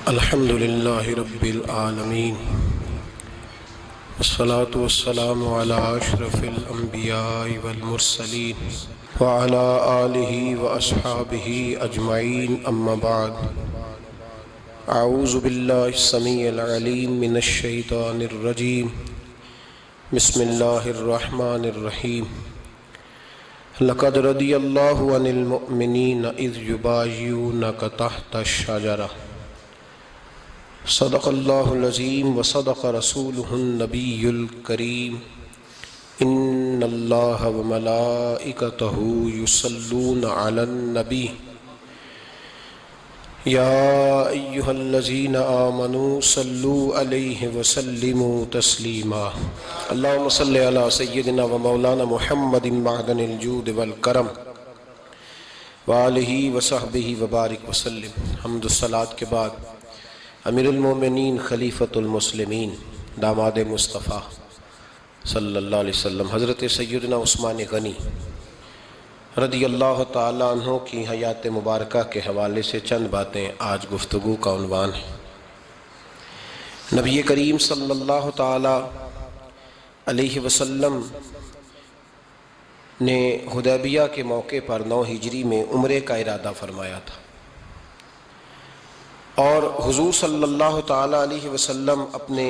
الحمد للہ رب العالمین والصلاة والسلام علی اشرف الانبیاء والمرسلین وعلی آلہ واصحابہ اجمعین اما بعد اعوذ باللہ السمیع العلیم من الشیطان الرجیم بسم اللہ الرحمن الرحیم لقد رضی اللہ عن المؤمنین اذ یبایعونک تحت الشجرہ صدق اللہ العظیم وصدق رسولہ النبی الکریم ان اللہ وملائکتہ یصلون علی النبی یا ایہا الذین آمنوا صلوا علیہ وسلموا تسلیما اللہم صلی علی سیدنا و مولانا محمد معدن الجود والکرم وآلہ وصحبہ وبارک وسلم۔ حمد الصلاۃ کے بعد امیر المومنین خلیفۃ المسلمین داماد مصطفیٰ صلی اللہ علیہ وسلم حضرت سیدنا عثمان غنی رضی اللہ تعالیٰ عنہ کی حیات مبارکہ کے حوالے سے چند باتیں آج گفتگو کا عنوان ہے۔ نبی کریم صلی اللہ تعالیٰ علیہ وسلم نے حدیبیہ کے موقع پر 9 ہجری میں عمرے کا ارادہ فرمایا تھا، اور حضور صلی اللہ تعالیٰ علیہ وسلم اپنے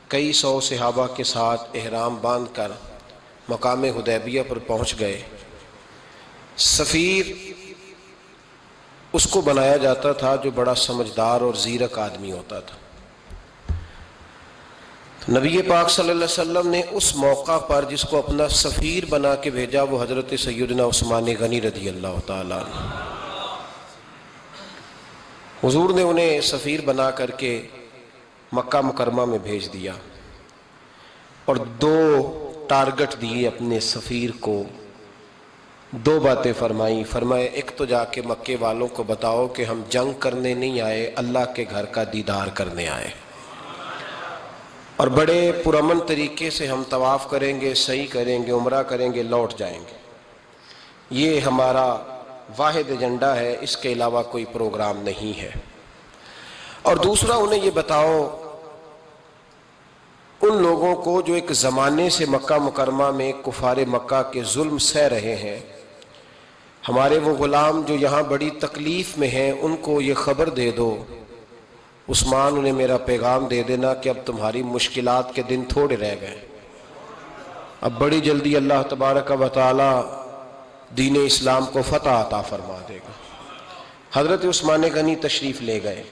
کئی سو صحابہ کے ساتھ احرام باندھ کر مقام حدیبیہ پر پہنچ گئے۔ سفیر اس کو بنایا جاتا تھا جو بڑا سمجھدار اور زیرک آدمی ہوتا تھا۔ نبی پاک صلی اللہ علیہ وسلم نے اس موقع پر جس کو اپنا سفیر بنا کے بھیجا وہ حضرت سیدنا عثمان غنی رضی اللہ تعالیٰ عنہ۔ حضور نے انہیں سفیر بنا کر کے مکہ مکرمہ میں بھیج دیا اور 2 ٹارگٹ دیے اپنے سفیر کو، 2 باتیں فرمائیں۔ فرمائے ایک تو جا کے مکے والوں کو بتاؤ کہ ہم جنگ کرنے نہیں آئے، اللہ کے گھر کا دیدار کرنے آئے، اور بڑے پرامن طریقے سے ہم طواف کریں گے، سعی کریں گے، عمرہ کریں گے، لوٹ جائیں گے۔ یہ ہمارا واحد ایجنڈا ہے، اس کے علاوہ کوئی پروگرام نہیں ہے۔ اور دوسرا انہیں یہ بتاؤ ان لوگوں کو جو ایک زمانے سے مکہ مکرمہ میں کفار مکہ کے ظلم سہ رہے ہیں، ہمارے وہ غلام جو یہاں بڑی تکلیف میں ہیں، ان کو یہ خبر دے دو، عثمان انہیں میرا پیغام دے دینا کہ اب تمہاری مشکلات کے دن تھوڑے رہ گئے، اب بڑی جلدی اللہ تبارک و تعالی دین اسلام کو فتح عطا فرما دے گا۔ حضرت عثمان غنی تشریف لے گئے۔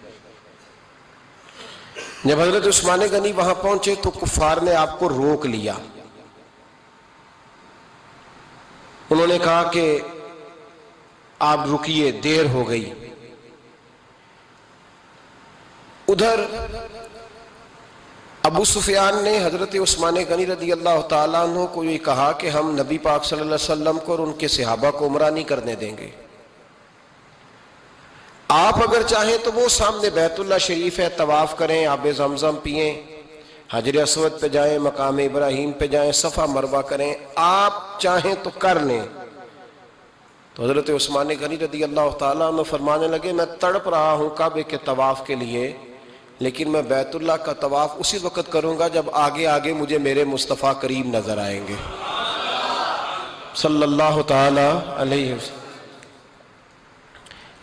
جب حضرت عثمان غنی وہاں پہنچے تو کفار نے آپ کو روک لیا۔ انہوں نے کہا کہ آپ رکیے، دیر ہو گئی۔ ادھر ابو سفیان نے حضرت عثمان غنی رضی اللہ تعالیٰ عنہ کو یہ کہا کہ ہم نبی پاک صلی اللہ علیہ وسلم کو اور ان کے صحابہ کو عمرہ نہیں کرنے دیں گے، آپ اگر چاہیں تو وہ سامنے بیت اللہ شریف ہے، طواف کریں، آب زمزم پئیں، حجر اسود پہ جائیں، مقام ابراہیم پہ جائیں، صفا مروہ کریں، آپ چاہیں تو کر لیں۔ تو حضرت عثمان غنی رضی اللہ تعالیٰ عنہ فرمانے لگے میں تڑپ رہا ہوں کعبے کے طواف کے لیے، لیکن میں بیت اللہ کا طواف اسی وقت کروں گا جب آگے آگے مجھے میرے مصطفیٰ کریم نظر آئیں گے صلی اللہ تعالی علیہ وسلم۔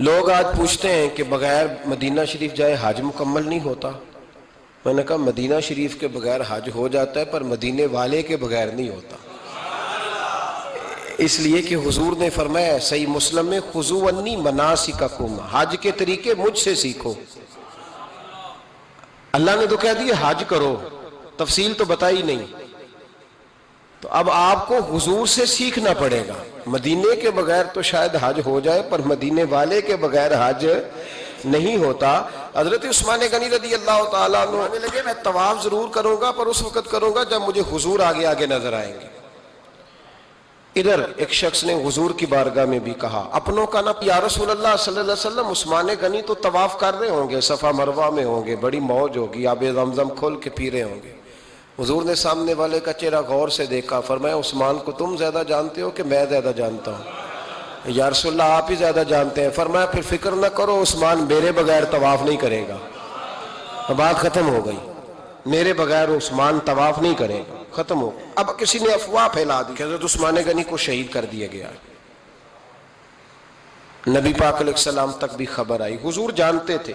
لوگ آج پوچھتے ہیں کہ بغیر مدینہ شریف جائے حج مکمل نہیں ہوتا۔ میں نے کہا مدینہ شریف کے بغیر حج ہو جاتا ہے، پر مدینے والے کے بغیر نہیں ہوتا، اس لیے کہ حضور نے فرمایا صحیح مسلم میں خذوا عنی مناسککم، حج کے طریقے مجھ سے سیکھو۔ اللہ نے تو کہہ دیا حج کرو، تفصیل تو بتائی نہیں، تو اب آپ کو حضور سے سیکھنا پڑے گا۔ مدینے کے بغیر تو شاید حج ہو جائے، پر مدینے والے کے بغیر حج نہیں ہوتا۔ حضرت عثمان غنی رضی اللہ تعالیٰ عنہ آنے لگے میں طواف ضرور کروں گا، پر اس وقت کروں گا جب مجھے حضور آگے آگے نظر آئیں گے۔ ادھر ایک شخص نے حضور کی بارگاہ میں بھی کہا اپنوں کا نہ، یا رسول اللہ صلی اللہ علیہ وسلم عثمان غنی تو طواف کر رہے ہوں گے، صفا مروہ میں ہوں گے، بڑی موج ہوگی، آب زمزم کھول کے پی رہے ہوں گے۔ حضور نے سامنے والے کا چہرہ غور سے دیکھا، فرمایا عثمان کو تم زیادہ جانتے ہو کہ میں زیادہ جانتا ہوں؟ یا رسول اللہ آپ ہی زیادہ جانتے ہیں. فرمایا پھر فکر نہ کرو، عثمان میرے بغیر طواف نہیں کرے گا. بات ختم ہو گئی، میرے بغیر عثمان طواف نہیں کرے گا، ختم ہو. اب کسی نے افواہ پھیلا دی کہ حضرت عثمان غنی کو شہید کر دیا گیا. نبی پاک علیہ السلام تک بھی خبر آئی. حضور جانتے تھے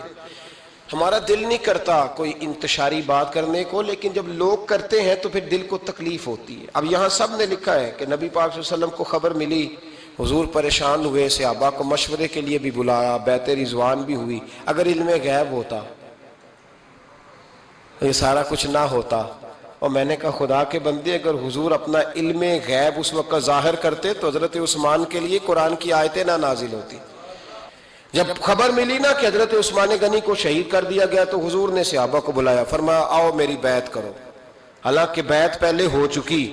ہمارا دل نہیں کرتا کوئی انتشاری بات کرنے کو، لیکن جب لوگ کرتے ہیں تو پھر دل کو تکلیف ہوتی ہے. اب یہاں سب نے لکھا ہے کہ نبی پاک صلی اللہ علیہ وسلم کو خبر ملی، حضور پریشان ہوئے، صحابہ کو مشورے کے لیے بھی بلایا، بیعت رضوان بھی ہوئی. اگر علم غیب ہوتا یہ سارا کچھ نہ ہوتا. اور میں نے کہا خدا کے بندے، اگر حضور اپنا علم غیب اس وقت ظاہر کرتے تو حضرت عثمان کے لیے قرآن کی آیتیں نہ نازل ہوتی. جب خبر ملی نا کہ حضرت عثمان غنی کو شہید کر دیا گیا تو حضور نے صحابہ کو بلایا، فرمایا آؤ میری بیعت کرو. حالانکہ بیعت پہلے ہو چکی،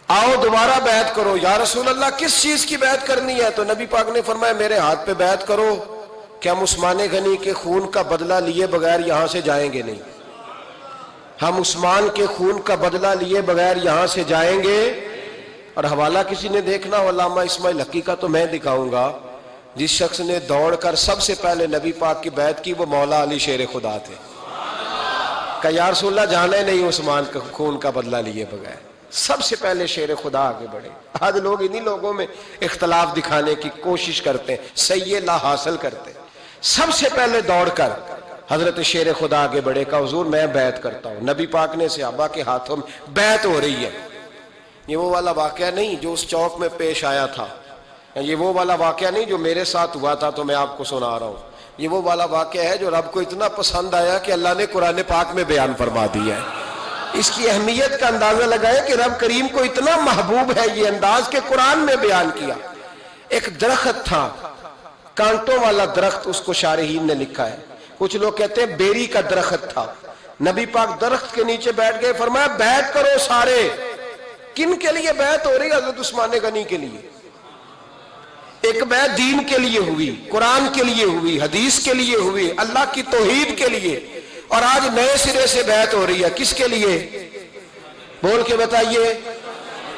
آؤ دوبارہ بیعت کرو. یا رسول اللہ کس چیز کی بیعت کرنی ہے؟ تو نبی پاک نے فرمایا میرے ہاتھ پہ بیعت کرو کہ ہم عثمان غنی کے خون کا بدلہ لیے بغیر یہاں سے جائیں گے نہیں. ہم عثمان کے خون کا بدلہ لیے بغیر یہاں سے جائیں گے. اور حوالہ کسی نے دیکھنا ہو علامہ اسماعیل حقی کا تو میں دکھاؤں گا. جس شخص نے دوڑ کر سب سے پہلے نبی پاک کی بیعت کی وہ مولا علی شیر خدا تھے. کہ یا رسول اللہ جانے نہیں عثمان کا خون کا بدلہ لیے بغیر. سب سے پہلے شیر خدا آگے بڑھے. آج لوگ انہی لوگوں میں اختلاف دکھانے کی کوشش کرتے ہیں، صحیح لا حاصل کرتے ہیں. سب سے پہلے دوڑ کر حضرت شیر خدا آگے بڑھے کا حضور میں بیعت کرتا ہوں. نبی پاک نے صحابہ کے ہاتھوں میں بیعت ہو رہی ہے. یہ وہ والا واقعہ نہیں جو اس چوک میں پیش آیا تھا، یہ وہ والا واقعہ نہیں جو میرے ساتھ ہوا تھا تو میں آپ کو سنا رہا ہوں. یہ وہ والا واقعہ ہے جو رب کو اتنا پسند آیا کہ اللہ نے قرآن پاک میں بیان فرما دیا ہے. اس کی اہمیت کا اندازہ لگائے کہ رب کریم کو اتنا محبوب ہے یہ انداز کہ قرآن میں بیان کیا. ایک درخت تھا، کانٹوں والا درخت، اس کو شارحین نے لکھا ہے. کچھ لوگ کہتے ہیں بیری کا درخت تھا. نبی پاک درخت کے نیچے بیٹھ گئے، فرمایا بیعت کرو سارے. کن کے لیے بیعت ہو رہی؟ حضرت عثمان غنی کے لیے. ایک بیعت دین کے لیے ہوئی، قرآن کے لیے ہوئی، حدیث کے لیے ہوئی، اللہ کی توحید کے لیے. اور آج نئے سرے سے بیعت ہو رہی ہے. کس کے لیے؟ بول کے بتائیے.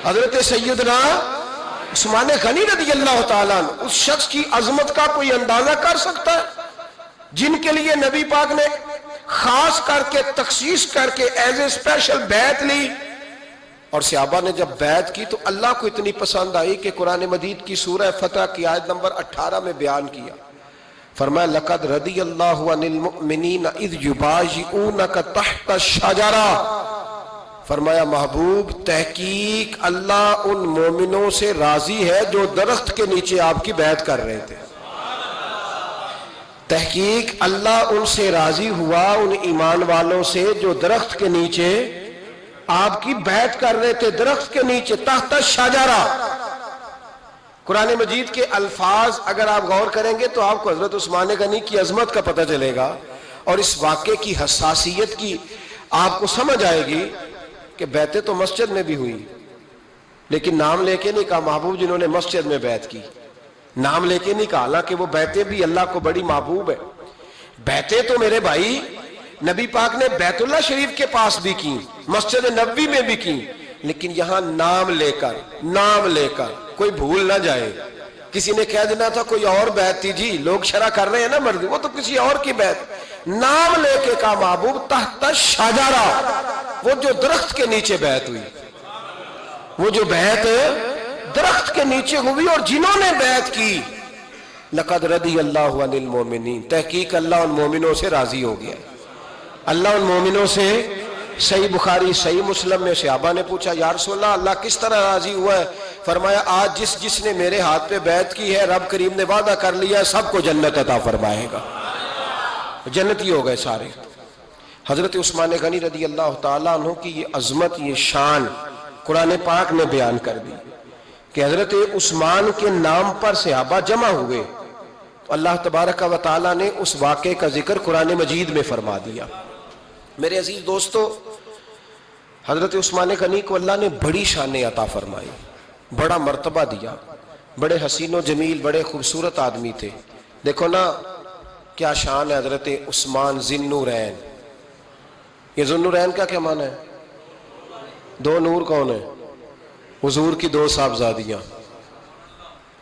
حضرت سیدنا عثمان غنی رضی اللہ تعالیٰ عنہ. اس شخص کی عظمت کا کوئی اندازہ کر سکتا ہے جن کے لیے نبی پاک نے خاص کر کے تخصیص کر کے ایز اے اسپیشل بیعت لی. اور صحابہ نے جب بیعت کی تو اللہ کو اتنی پسند آئی کہ قرآن مجید کی سورہ فتح کی آیت نمبر 18 میں بیان کیا. فرمایا لقد رضی اللہ عن المؤمنین اذ یبایعونک تحت الشجرہ. فرمایا محبوب تحقیق اللہ ان مومنوں سے راضی ہے جو درخت کے نیچے آپ کی بیعت کر رہے تھے. تحقیق اللہ ان سے راضی ہوا، ان ایمان والوں سے جو درخت کے نیچے آپ کی بیعت کر رہے تھے. درخت کے نیچے تحت الشجرہ. قرآن مجید کے الفاظ اگر آپ غور کریں گے تو آپ کو حضرت عثمان غنی کی عظمت کا پتہ چلے گا اور اس واقعے کی حساسیت کی آپ کو سمجھ آئے گی کہ بیعتیں تو مسجد میں بھی ہوئی لیکن نام لے کے نہیں کہا محبوب جنہوں نے مسجد میں بیعت کی. نام لے کے نہیں کہا، حالانکہ وہ بیعتیں بھی اللہ کو بڑی محبوب ہے. بیعتیں تو میرے بھائی نبی پاک نے بیت اللہ شریف کے پاس بھی کی، مسجد نبوی میں بھی کی، لیکن یہاں نام لے کر کوئی بھول نہ جائے. کسی نے کہہ دینا تھا کوئی اور بیعت تھی جی، لوگ شرح کر رہے ہیں نا مرضی، وہ تو کسی اور کی بیعت. نام لے کے کہا محبوب تحت الشجرہ، وہ جو درخت کے نیچے بیعت ہوئی، وہ جو بیعت درخت کے نیچے ہوئی. اور جنہوں نے بیعت کی لقد رضی اللہ عن المؤمنین، تحقیق اللہ ان مومنوں سے راضی ہو گیا. اللہ ان مومنوں سے. صحیح بخاری صحیح مسلم میں صحابہ نے پوچھا یا رسول اللہ اللہ کس طرح راضی ہوا ہے؟ فرمایا آج جس نے میرے ہاتھ پہ بیعت کی ہے رب کریم نے وعدہ کر لیا ہے سب کو جنت عطا فرمائے گا. جنتی ہو گئے سارے. حضرت عثمان غنی رضی اللہ تعالیٰ عنہ کی یہ عظمت، یہ شان قرآن پاک نے بیان کر دی کہ حضرت عثمان کے نام پر صحابہ جمع ہوئے تو اللہ تبارک و تعالیٰ نے اس واقعے کا ذکر قرآن مجید میں فرما دیا. میرے عزیز دوستو، حضرت عثمان غنی کو اللہ نے بڑی شان عطا فرمائی، بڑا مرتبہ دیا. بڑے حسین و جمیل، بڑے خوبصورت آدمی تھے. دیکھو نا کیا شان ہے حضرت عثمان ذی النورین. یہ ذو النورین کا کیا معنی ہے؟ دو نور کون ہے؟ حضور کی دو صاحبزادیاں.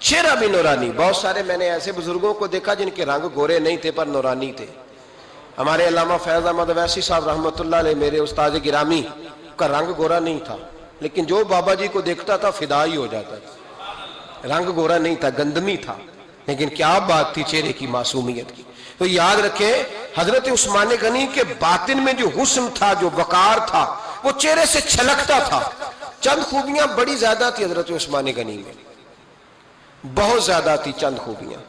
چہرہ بھی نورانی. بہت سارے میں نے ایسے بزرگوں کو دیکھا جن کے رنگ گورے نہیں تھے پر نورانی تھے. ہمارے علامہ فیض احمد اویسی صاحب رحمۃ اللہ علیہ میرے استاد گرامی کا رنگ گورا نہیں تھا, لیکن جو بابا جی کو دیکھتا تھا فدا ہی ہو جاتا تھا. رنگ گورا نہیں تھا, گندمی تھا, لیکن کیا بات تھی چہرے کی معصومیت کی. تو یاد رکھیں حضرت عثمان غنی کے باطن میں جو حسن تھا, جو وقار تھا, وہ چہرے سے چھلکتا تھا. چند خوبیاں بڑی زیادہ تھی حضرت عثمان غنی میں, بہت زیادہ تھی چند خوبیاں.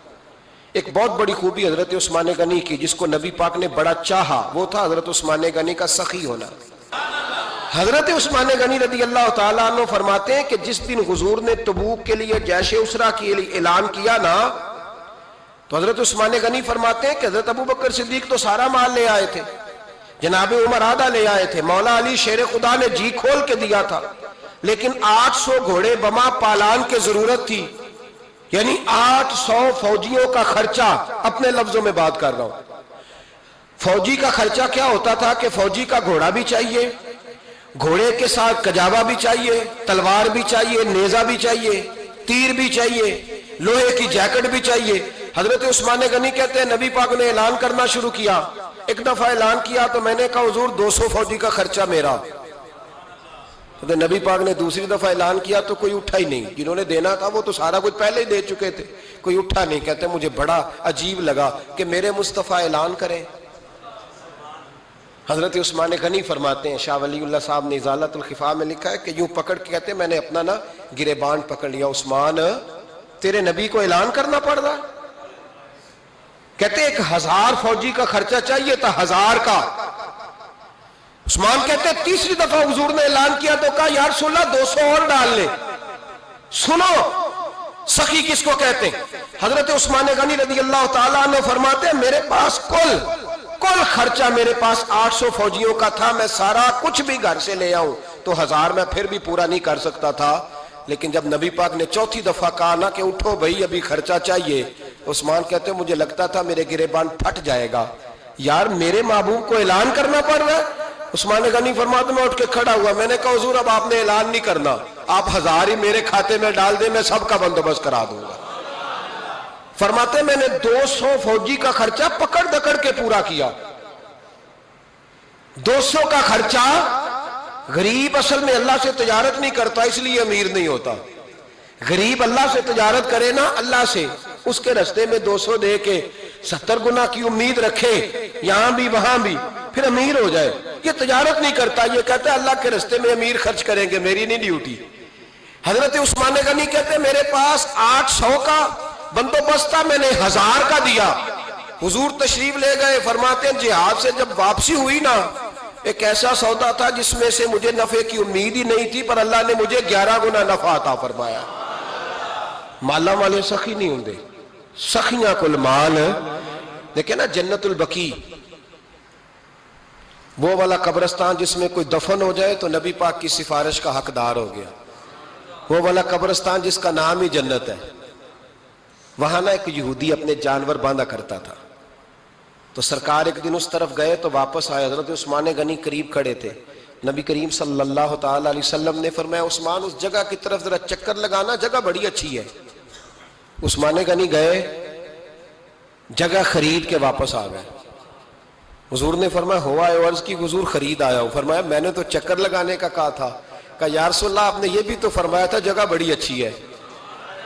ایک بہت بڑی خوبی حضرت عثمان غنی کی جس کو نبی پاک نے بڑا چاہا, وہ تھا حضرت عثمان غنی کا سخی ہونا. حضرت عثمان غنی رضی اللہ تعالیٰ عنہ فرماتے ہیں کہ جس دن حضور نے تبوک کے لیے جیش اسرا کے لیے اعلان کیا نا, تو حضرت عثمان غنی فرماتے ہیں کہ حضرت ابو بکر صدیق تو سارا مال لے آئے تھے, جناب عمر آدھا لے آئے تھے, مولا علی شیر خدا نے جی کھول کے دیا تھا, لیکن 800 گھوڑے بما پالان کی ضرورت تھی. یعنی 800 فوجیوں کا خرچہ, اپنے لفظوں میں بات کر رہا ہوں. فوجی کا خرچہ کیا ہوتا تھا کہ فوجی کا گھوڑا بھی چاہیے, گھوڑے کے ساتھ کجاوا بھی چاہیے, تلوار بھی چاہیے, نیزہ بھی چاہیے, تیر بھی چاہیے, لوہے کی جیکٹ بھی چاہیے. حضرت عثمان غنی کہتے ہیں نبی پاک نے اعلان کرنا شروع کیا. ایک دفعہ اعلان کیا تو میں نے کہا حضور 200 فوجی کا خرچہ میرا. تو نبی پاک نے دوسری دفعہ اعلان کیا تو کوئی اٹھا ہی نہیں, جنہوں نے دینا تھا وہ تو سارا کچھ پہلے ہی دے چکے تھے, کوئی اٹھا نہیں. کہتے مجھے بڑا عجیب لگا کہ میرے مصطفیٰ اعلان کریں. حضرت عثمان غنی فرماتے ہیں, شاہ ولی اللہ صاحب نے ازالت الخفا میں لکھا ہے کہ یوں پکڑ کے کہتے ہیں میں نے اپنا نا گریبان پکڑ لیا, عثمان تیرے نبی کو اعلان کرنا پڑ رہا. کہتے 1000 فوجی کا خرچہ چاہیے تھا, 1000 کا. عثمان کہتے ہیں تیسری دفعہ حضور نے اعلان کیا تو کہا یا رسول اللہ 200 اور ڈال لے. سنو سخی کس کو کہتے ہیں. حضرت عثمان غنی رضی اللہ تعالیٰ عنہ فرماتے ہیں میرے پاس کل خرچہ میرے پاس 800 فوجیوں کا تھا, میں سارا کچھ بھی گھر سے لے آؤں تو 1000 میں پھر بھی پورا نہیں کر سکتا تھا. لیکن جب نبی پاک نے چوتھی دفعہ کہا نا کہ اٹھو بھائی ابھی خرچہ چاہیے, عثمان کہتے ہیں مجھے لگتا تھا میرے گریبان پھٹ جائے گا, یار میرے محبوب کو اعلان کرنا پڑ رہا ہے. عثمان غنی فرماتے میں اٹھ کے کھڑا ہوا, میں نے کہا حضور اب آپ نے اعلان نہیں کرنا, آپ 1000 ہی میرے کھاتے میں ڈال دیں, میں سب کا بندوبست کرا دوں گا. فرماتے میں نے 200 فوجی کا خرچہ پکڑ دکڑ کے پورا کیا. 200 کا خرچہ, غریب اصل میں اللہ سے تجارت نہیں کرتا اس لیے امیر نہیں ہوتا. غریب اللہ سے تجارت کرے نا, اللہ سے, اس کے رستے میں 200 دے کے 70 گنا کی امید رکھے یہاں بھی وہاں بھی, پھر امیر ہو جائے. یہ تجارت نہیں کرتا, یہ کہتا ہے اللہ کے رستے میں امیر خرچ کریں گے, میری نہیں ڈیوٹی. حضرت عثمان غنی کہتے ہیں میرے پاس 800 کا بندوبست تھا, میں نے 1000 کا دیا. حضور تشریف لے گئے. فرماتے ہیں جہاد سے جب واپسی ہوئی نا, ایک ایسا سودا تھا جس میں سے مجھے نفع کی امید ہی نہیں تھی, پر اللہ نے مجھے 11 گنا نفع عطا فرمایا. مالا والے سخی نہیں ہوں, سخیاں کل مال. دیکھیں نا جنت البقیع, وہ والا قبرستان جس میں کوئی دفن ہو جائے تو نبی پاک کی سفارش کا حقدار ہو گیا. وہ والا قبرستان جس کا نام ہی جنت ہے. وہاں نا ایک یہودی اپنے جانور باندھا کرتا تھا, تو سرکار ایک دن اس طرف گئے تو واپس آئے. حضرت عثمان غنی قریب کھڑے تھے. نبی کریم صلی اللہ تعالی علیہ وسلم نے فرمایا عثمان اس جگہ کی طرف ذرا چکر لگانا, جگہ بڑی اچھی ہے. عثمان غنی گئے, جگہ خرید کے واپس آ گئے. حضور نے فرمایا ہوا ہے عرض کی حضور خرید آیا ہوں. فرمایا میں نے تو چکر لگانے کا کہا تھا. کہا یا رسول اللہ آپ نے یہ بھی تو فرمایا تھا جگہ بڑی اچھی ہے,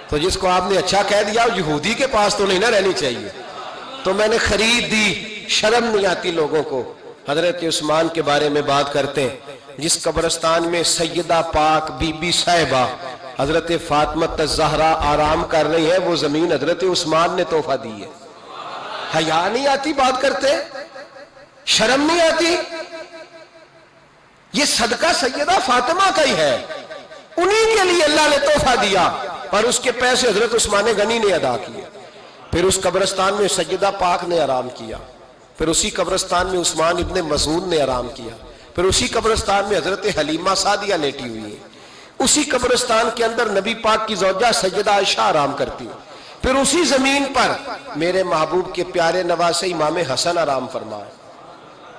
تو جس کو آپ نے اچھا کہہ دیا یہودی کے پاس تو نہیں نہ رہنی چاہیے, تو میں نے خرید دی. شرم نہیں آتی لوگوں کو. حضرت عثمان کے بارے میں بات کرتے ہیں, جس قبرستان میں سیدہ پاک بی بی صاحبہ حضرت فاطمہ الزہرا آرام کر رہی ہے, وہ زمین حضرت عثمان نے تحفہ دی ہے. حیا نہیں آتی بات کرتے, شرم نہیں آتی. یہ صدقہ سیدہ فاطمہ کا ہی ہے, انہی کے لیے اللہ نے تحفہ دیا, پر اس کے پیسے حضرت عثمان غنی نے ادا کیے. پھر اس قبرستان میں سیدہ پاک نے آرام کیا, پھر اسی قبرستان میں عثمان ابن مسعود نے آرام کیا, پھر اسی قبرستان میں حضرت حلیمہ سعدیہ لیٹی ہوئی ہے, اسی قبرستان کے اندر نبی پاک کی زوجہ سیدہ عائشہ آرام کرتی ہے, پھر اسی زمین پر میرے محبوب کے پیارے نواسے امام حسن آرام فرمائے.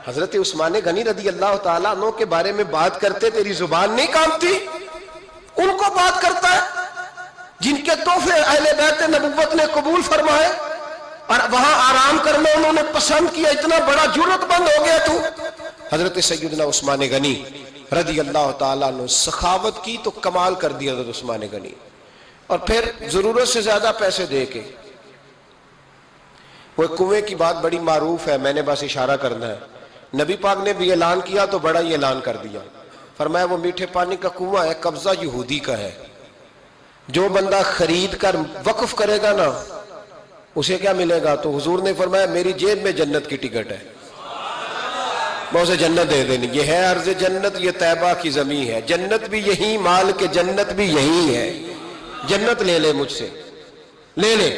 حضرت عثمان غنی رضی اللہ تعالیٰ عنہ کے بارے میں بات کرتے تیری زبان نہیں کانپتی, ان کو بات کرتا ہے جن کے تحفے اہل بیت نبوت نے قبول فرمائے اور وہاں آرام کرنا انہوں نے پسند کیا، اتنا بڑا جرت بند ہو گیا تو؟ حضرت سیدنا عثمان غنی رضی اللہ تعالیٰ عنہ سخاوت کی تو کمال کر دیا حضرت عثمان غنی، اور پھر ضرورت سے زیادہ پیسے دے کے وہ کنویں کی بات بڑی معروف ہے، میں نے بس اشارہ کرنا ہے، نبی پاک نے بھی اعلان کیا تو بڑا ہی اعلان کر دیا، فرمایا وہ میٹھے پانی کا کنواں ہے، قبضہ یہودی کا ہے، جو بندہ خرید کر وقف کرے گا نا اسے کیا ملے گا؟ تو حضور نے فرمایا میری جیب میں جنت کی ٹکٹ ہے، میں اسے جنت دے دینی، یہ ہے عرض جنت، یہ طیبہ کی زمین ہے، جنت بھی یہی، مال کے جنت بھی یہی ہے، جنت لے لے مجھ سے، لے لے۔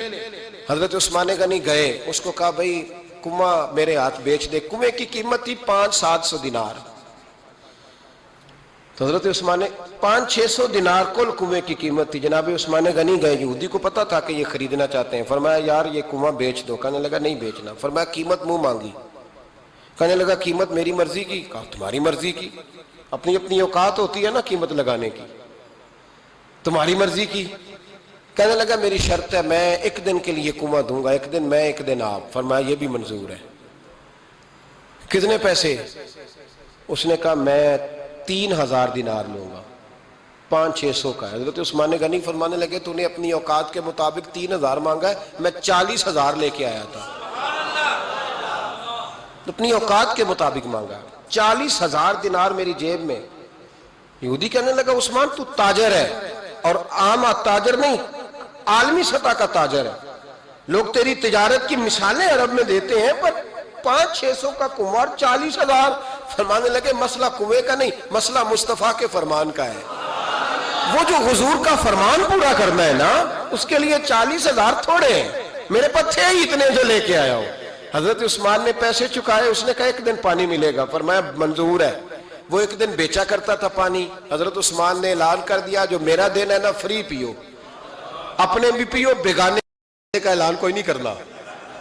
حضرت عثمان غنی گئے، اس کو کہا بھائی کنواں میرے ہاتھ بیچ دے، کنویں کی قیمت تھی 500-700 دینار، تو حضرت عثمان 500-600 دینار کل کنویں کی قیمت تھی۔ جناب عثمان غنی گئے، یہودی کو پتا تھا کہ یہ خریدنا چاہتے ہیں، فرمایا یار یہ کنواں بیچ دو، کہنے لگا نہیں بیچنا، فرمایا قیمت منہ مانگی، کہنے لگا قیمت میری مرضی کی، کہا تمہاری مرضی کی، اپنی اپنی اوقات ہوتی ہے نا قیمت لگانے کی، تمہاری مرضی کی، کہنے لگا میری شرط ہے میں ایک دن کے لیے کنواں دوں گا، ایک دن میں ایک دن آپ، فرمایا یہ بھی منظور ہے، کتنے پیسے؟ اس نے کہا میں 3000 دینار لوں گا، 500-600 کا ہے۔ حضرت عثمان غنی فرمانے لگے تو نے اپنی اوقات کے مطابق 3000 مانگا ہے، میں 40,000 لے کے آیا تھا، اپنی اوقات کے مطابق مانگا، 40,000 دینار میری جیب میں۔ یہودی کہنے لگا عثمان تو تاجر ہے، اور عام تاجر نہیں، عالمی سطح کا تاجر ہے، لوگ تیری تجارت کی مثالیں عرب میں دیتے ہیں، پر 500-600 کا کنواں اور 40,000، فرمانے لگے مسئلہ کنویں کا نہیں، مسئلہ مصطفیٰ کے فرمان کا ہے، وہ جو حضور کا فرمان پورا کرنا ہے نا اس کے لیے 40,000 تھوڑے ہیں، میرے پاس تھے ہی اتنے جو لے کے آیا ہوں۔ حضرت عثمان نے پیسے چکائے، اس نے کہا ایک دن پانی ملے گا، فرمایا منظور ہے، وہ ایک دن بیچا کرتا تھا پانی، حضرت عثمان نے اعلان کر دیا جو میرا دن ہے نا فری پیو، اپنے بھی پیو، بیگانے کا اعلان کوئی نہیں کرنا،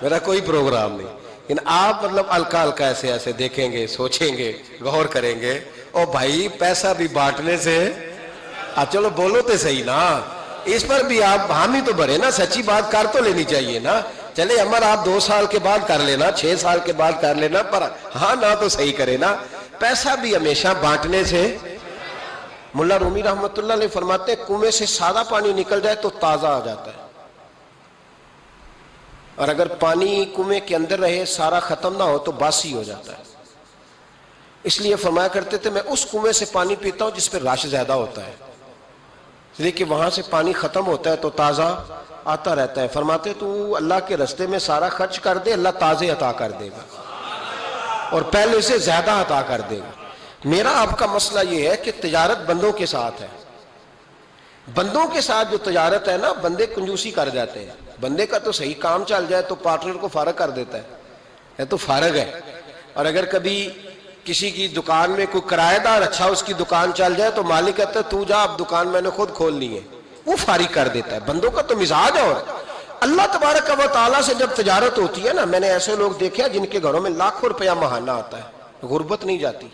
میرا کوئی پروگرام نہیں، لیکن آپ مطلب ہلکا ہلکا ایسے ایسے دیکھیں گے، سوچیں گے، غور کریں گے، او بھائی پیسہ بھی بانٹنے سے، چلو بولو تو صحیح نا، اس پر بھی آپ حامی تو بھرے نا، سچی بات کر تو لینی چاہیے نا، چلے عمر آپ 2 سال کے بعد کر لینا، 6 سال کے بعد کر لینا، پر ہاں نہ تو صحیح کرے نا، پیسہ بھی ہمیشہ بانٹنے سے۔ ملا رومی رحمت اللہ علیہ فرماتے ہیں کنویں سے سادہ پانی نکل جائے تو تازہ آ جاتا ہے، اور اگر پانی کنویں کے اندر رہے سارا ختم نہ ہو تو باسی ہو جاتا ہے، اس لیے فرمایا کرتے تھے میں اس کنویں سے پانی پیتا ہوں جس پہ رش زیادہ ہوتا ہے، اس لیے کہ وہاں سے پانی ختم ہوتا ہے تو تازہ آتا رہتا ہے۔ فرماتے تو اللہ کے رستے میں سارا خرچ کر دے، اللہ تازے عطا کر دے گا اور پہلے سے زیادہ عطا کر دے گا۔ میرا آپ کا مسئلہ یہ ہے کہ تجارت بندوں کے ساتھ ہے، بندوں کے ساتھ جو تجارت ہے نا بندے کنجوسی کر جاتے ہیں، بندے کا تو صحیح کام چل جائے تو پارٹنر کو فارغ کر دیتا ہے تو فارغ ہے، اور اگر کبھی کسی کی دکان میں کوئی کرایہ دار اچھا اس کی دکان چل جائے تو مالک کہتا ہے تو جا اب دکان میں نے خود کھولنی ہے، وہ فارغ کر دیتا ہے۔ بندوں کا تو مزاج ہے، اور اللہ تبارک و تعالیٰ سے جب تجارت ہوتی ہے نا، میں نے ایسے لوگ دیکھے ہیں جن کے گھروں میں لاکھوں روپیہ ماہانہ آتا ہے، غربت نہیں جاتی،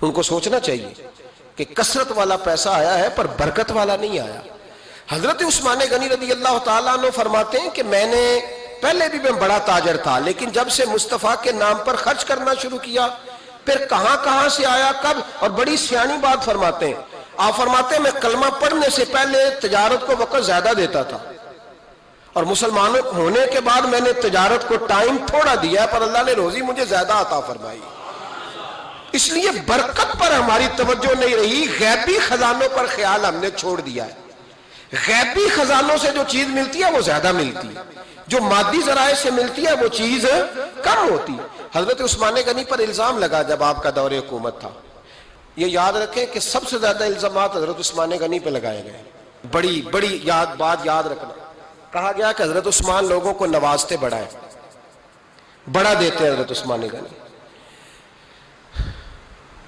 ان کو سوچنا چاہیے کہ کثرت والا پیسہ آیا ہے پر برکت والا نہیں آیا۔ حضرت عثمان غنی رضی اللہ تعالیٰ عنہ فرماتے ہیں کہ میں نے پہلے بھی میں بڑا تاجر تھا، لیکن جب سے مصطفیٰ کے نام پر خرچ کرنا شروع کیا، پھر کہاں کہاں سے آیا کب، اور بڑی سیانی بات فرماتے ہیں، آپ فرماتے ہیں میں کلمہ پڑھنے سے پہلے تجارت کو وقت زیادہ دیتا تھا، اور مسلمان ہونے کے بعد میں نے تجارت کو ٹائم تھوڑا دیا، پر اللہ نے روزی مجھے زیادہ عطا فرمائی، اس لیے برکت پر ہماری توجہ نہیں رہی، غیبی خزانوں پر خیال ہم نے چھوڑ دیا ہے۔ غیبی خزانوں سے جو چیز ملتی ہے وہ زیادہ ملتی ہے، جو مادی ذرائع سے ملتی ہے وہ چیز کم ہوتی ہے۔ حضرت عثمان غنی پر الزام لگا جب آپ کا دور حکومت تھا، یہ یاد رکھیں کہ سب سے زیادہ الزامات حضرت عثمان غنی پہ لگائے گئے، بڑی بات یاد رکھنا، کہا گیا کہ حضرت عثمان لوگوں کو نوازتے بڑا ہے، بڑا دیتے حضرت عثمان غنی،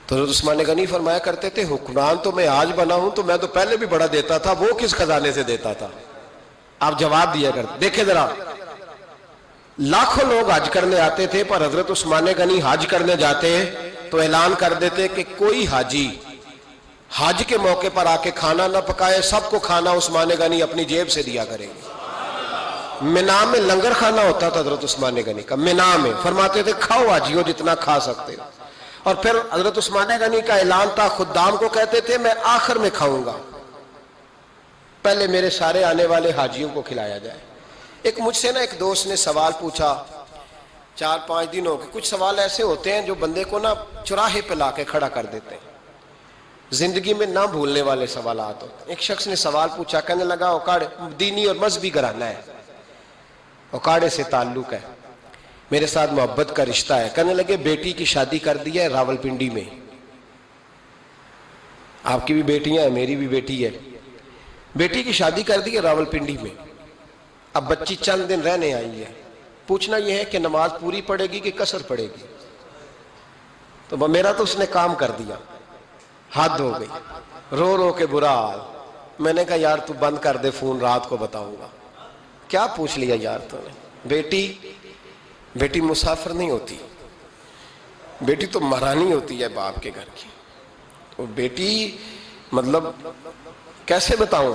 تو حضرت عثمان غنی فرمایا کرتے تھے حکمران تو میں آج بنا ہوں تو میں تو پہلے بھی بڑا دیتا تھا، وہ کس خزانے سے دیتا تھا؟ آپ جواب دیا کرتے، دیکھیں ذرا، لاکھوں لوگ حج کرنے آتے تھے، پر حضرت عثمان غنی حج کرنے جاتے تو اعلان کر دیتے کہ کوئی حاجی حج کے موقع پر آ کے کھانا نہ پکائے، سب کو کھانا عثمان غنی اپنی جیب سے دیا کریں گے۔ مینا میں لنگر کھانا ہوتا تھا حضرت عثمان غنی کا، مینا میں فرماتے تھے کھاؤ حاجیو جتنا کھا سکتے ہو، اور پھر حضرت عثمان غنی کا اعلان تھا، خدام کو کہتے تھے میں آخر میں کھاؤں گا، پہلے میرے سارے آنے والے حاجیوں کو کھلایا جائے۔ ایک مجھ سے ایک دوست نے سوال پوچھا 4-5 دنوں کے، کچھ سوال ایسے ہوتے ہیں جو بندے کو چوراہے پہ لا کے کھڑا کر دیتے ہیں، زندگی میں نہ بھولنے والے سوالات ہوتے ہیں۔ ایک شخص نے سوال پوچھا، کہنے لگا اوکاڑے دینی اور مذہبی گھرانہ ہے، اوکاڑے سے تعلق ہے، میرے ساتھ محبت کا رشتہ ہے، کہنے لگے بیٹی کی شادی کر دی ہے راول پنڈی میں، آپ کی بھی بیٹیاں ہیں میری بھی بیٹی ہے، بیٹی کی شادی کر دی ہے راول پنڈی میں، اب بچی چند دن رہنے آئی ہے، پوچھنا یہ ہے کہ نماز پوری پڑے گی کہ قصر پڑے گی؟ تو میرا تو اس نے کام کر دیا، حد ہو گئی، رو رو کے برا حال۔ میں نے کہا یار تو بند کر دے فون، رات کو بتاؤں گا۔ کیا پوچھ لیا یار تو نے؟ بیٹی مسافر نہیں ہوتی، بیٹی تو مہرانی ہوتی ہے باپ کے گھر کی، تو بیٹی مطلب کیسے بتاؤں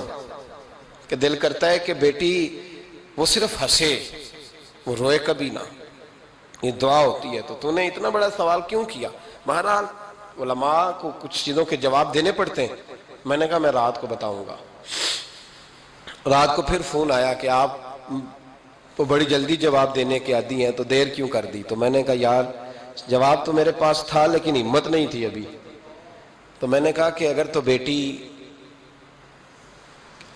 کہ دل کرتا ہے کہ بیٹی وہ صرف ہنسے، وہ روئے کبھی نہ، یہ دعا ہوتی ہے۔ تو نے اتنا بڑا سوال کیوں کیا؟ بہرحال علماء کو کچھ چیزوں کے جواب دینے پڑتے ہیں۔ میں نے کہا میں رات کو بتاؤں گا۔ رات کو پھر فون آیا کہ آپ تو بڑی جلدی جواب دینے کے عادی ہیں تو دیر کیوں کر دی؟ تو میں نے کہا یار جواب تو میرے پاس تھا لیکن ہمت نہیں تھی ابھی۔ تو میں نے کہا کہ اگر تو بیٹی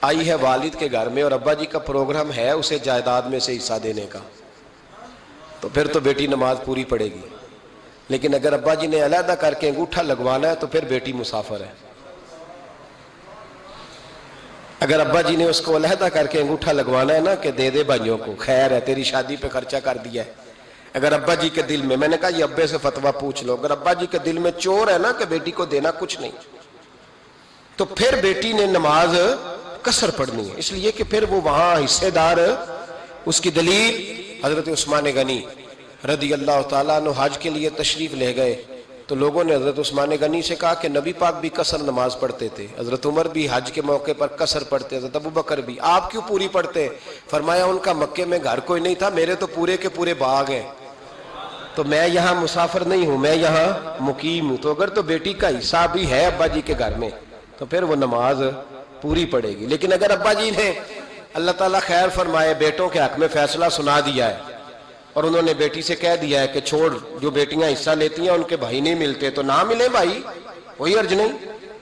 آئی ہے والد کے گھر میں اور ابا جی کا پروگرام ہے اسے جائیداد میں سے حصہ دینے کا، تو پھر تو بیٹی نماز پوری پڑے گی، لیکن اگر ابا جی نے علیحدہ کر کے انگوٹھا لگوانا ہے تو پھر بیٹی مسافر ہے۔ اگر ابا جی نے اس کو علیحدہ کر کے انگوٹھا لگوانا ہے نا کہ دے دے بھائیوں کو، خیر ہے تیری شادی پہ خرچہ کر دیا ہے، اگر ابا جی کے دل میں نے کہا یہ ابے سے فتویٰ پوچھ لو، اگر ابا جی کے دل میں چور ہے نا کہ بیٹی کو دینا کچھ نہیں، تو پھر بیٹی نے نماز قصر پڑھنی ہے، اس لیے کہ پھر وہ وہاں حصے دار۔ اس کی دلیل حضرت عثمان غنی رضی اللہ تعالیٰ عنہ حج کے لیے تشریف لے گئے تو لوگوں نے حضرت عثمان غنی سے کہا کہ نبی پاک بھی قصر نماز پڑھتے تھے، حضرت عمر بھی حج کے موقع پر قصر پڑھتے، حضرت ابو بکر بھی، آپ کیوں پوری پڑھتے؟ فرمایا ان کا مکے میں گھر کوئی نہیں تھا، میرے تو پورے کے پورے باغ ہیں، تو میں یہاں مسافر نہیں ہوں، میں یہاں مقیم ہوں، تو اگر تو بیٹی کا حصہ بھی ہے ابا جی کے گھر میں تو پھر وہ نماز پوری پڑے گی۔ لیکن اگر ابا جی نے اللہ تعالیٰ خیر فرمائے بیٹوں کے حق میں فیصلہ سنا دیا ہے اور انہوں نے بیٹی سے کہہ دیا ہے کہ چھوڑ، جو بیٹیاں حصہ لیتی ہیں ان کے بھائی نہیں ملتے تو نہ ملے بھائی، کوئی حرج نہیں،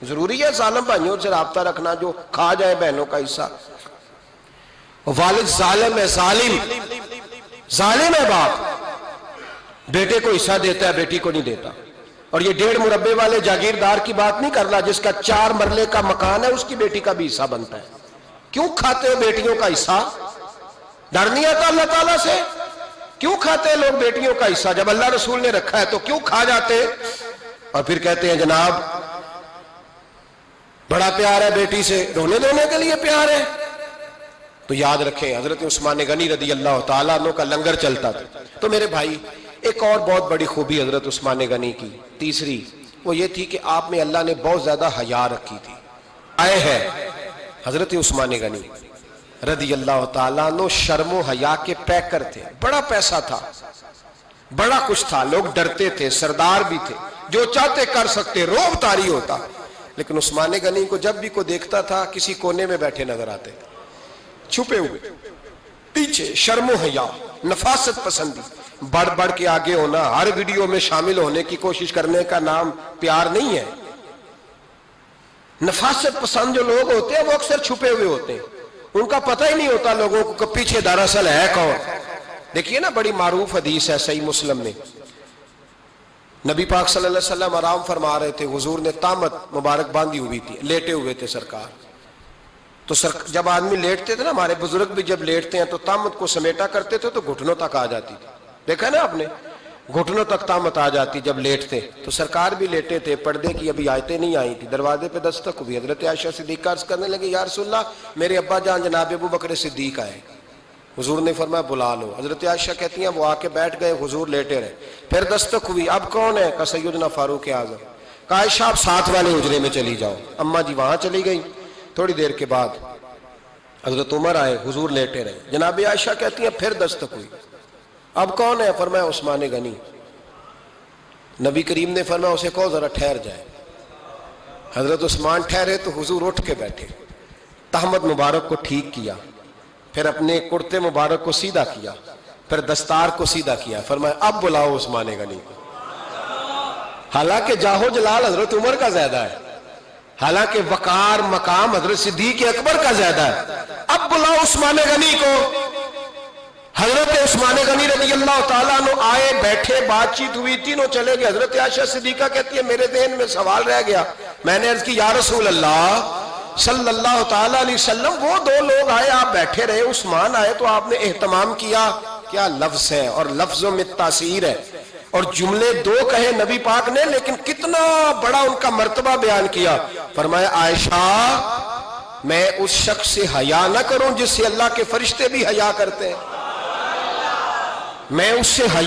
ضروری ہے ظالم بھائیوں سے رابطہ رکھنا جو کھا جائے بہنوں کا حصہ۔ والد ظالم ہے، ظالم ہے باپ، بیٹے کو حصہ دیتا ہے بیٹی کو نہیں دیتا۔ اور یہ 1.5 مربے والے جاگیردار کی بات نہیں کر رہا، جس کا 4 مرلے کا مکان ہے اس کی بیٹی کا بھی حصہ بنتا ہے۔ کیوں کھاتے ہو بیٹیوں کا حصہ؟ ڈر نہیں آتا اللہ تعالیٰ سے؟ کیوں کھاتے ہیں لوگ بیٹیوں کا حصہ؟ جب اللہ رسول نے رکھا ہے تو کیوں کھا جاتے؟ اور پھر کہتے ہیں جناب بڑا پیار ہے بیٹی سے، رونے دھونے کے لیے پیار ہے۔ تو یاد رکھیں حضرت عثمان غنی رضی اللہ تعالیٰ عنہ کا لنگر چلتا تھا۔ تو میرے بھائی ایک اور بہت بڑی خوبی حضرت عثمان غنی کی تیسری وہ یہ تھی کہ آپ میں اللہ نے بہت زیادہ حیا رکھی تھی۔ آئے ہے حضرت عثمان غنی رضی اللہ تعالیٰ عنہ شرم و حیا کے پیکر تھے، بڑا پیسہ تھا، بڑا کچھ تھا، لوگ ڈرتے تھے، سردار بھی تھے، جو چاہتے کر سکتے، روب طاری ہوتا، لیکن عثمان غنی کو جب بھی کوئی دیکھتا تھا کسی کونے میں بیٹھے نظر آتے، چھپے ہوئے، پیچھے، شرم و حیا، نفاست پسندی، بڑھ بڑھ کے آگے ہونا، ہر ویڈیو میں شامل ہونے کی کوشش کرنے کا نام پیار نہیں ہے۔ نفاست پسند جو لوگ ہوتے ہیں وہ اکثر چھپے ہوئے ہوتے ہیں، ان کا پتہ ہی نہیں ہوتا لوگوں کو کہ پیچھے دراصل ہے کون۔ دیکھیے نا بڑی معروف حدیث ہے صحیح مسلم میں، نبی پاک صلی اللہ علیہ وسلم آرام فرما رہے تھے، حضور نے تامت مبارک باندھی ہوئی تھی، لیٹے ہوئے تھے سرکار۔ تو جب آدمی لیٹتے تھے نا، ہمارے بزرگ بھی جب لیٹتے ہیں تو تامت کو سمیٹا کرتے تھے تو گھٹنوں تک آ جاتی تھی، دیکھا نا آپ نے، گھٹنوں تک تامت آ جاتی جب لیٹتے۔ تو سرکار بھی لیٹے تھے، پردے کی ابھی آیتیں نہیں آئی تھی، دروازے پہ دستک ہوئی، حضرت عائشہ صدیقہ عرض کرنے لگے یا رسول اللہ میرے ابا جان جناب ابو بکر صدیق آئے۔ حضور نے فرمایا بلا لو۔ حضرت عائشہ کہتی ہیں وہ آ کے بیٹھ گئے، حضور لیٹے رہے، پھر دستک ہوئی، اب کون ہے؟ کہ سیدنا فاروق اعظم۔ کہا عائشہ آپ ساتھ والے حجرے میں چلی جاؤ. اماں جی وہاں چلی گئی. تھوڑی دیر کے بعد حضرت عمر آئے, حضور لیٹے رہے. جناب عائشہ کہتی ہیں پھر دستک ہوئی. اب کون ہے؟ فرمایا عثمان غنی. نبی کریم نے فرمایا اسے کہو ذرا ٹھہر جائے. حضرت عثمان ٹھہرے تو حضور اٹھ کے بیٹھے, تہمد مبارک کو ٹھیک کیا, پھر اپنے کرتے مبارک کو سیدھا کیا, پھر دستار کو سیدھا کیا. فرمایا اب بلاؤ عثمان غنی کو. حالانکہ جاہو جلال حضرت عمر کا زیادہ ہے, حالانکہ وقار مقام حضرت صدیق اکبر کا زیادہ ہے. اب بلاؤ عثمان غنی کو. حضرت عثمان غنی رضی اللہ تعالیٰ عنہ آئے, بیٹھے, بات چیت ہوئی, تینوں چلے گئے. حضرت عائشہ صدیقہ کہتی ہے میرے ذہن میں سوال رہ گیا. میں نے عرض کی یا رسول اللہ صلی اللہ تعالیٰ علیہ وسلم, وہ دو لوگ آئے, آپ بیٹھے رہے, عثمان آئے تو آپ نے اہتمام کیا. کیا لفظ ہے, اور لفظوں میں تاثیر ہے, اور جملے دو کہے نبی پاک نے, لیکن کتنا بڑا ان کا مرتبہ بیان کیا. فرمایا عائشہ میں اس شخص سے حیا نہ کروں جس سے اللہ کے فرشتے بھی حیا کرتے ہیں. میں اس سے حیا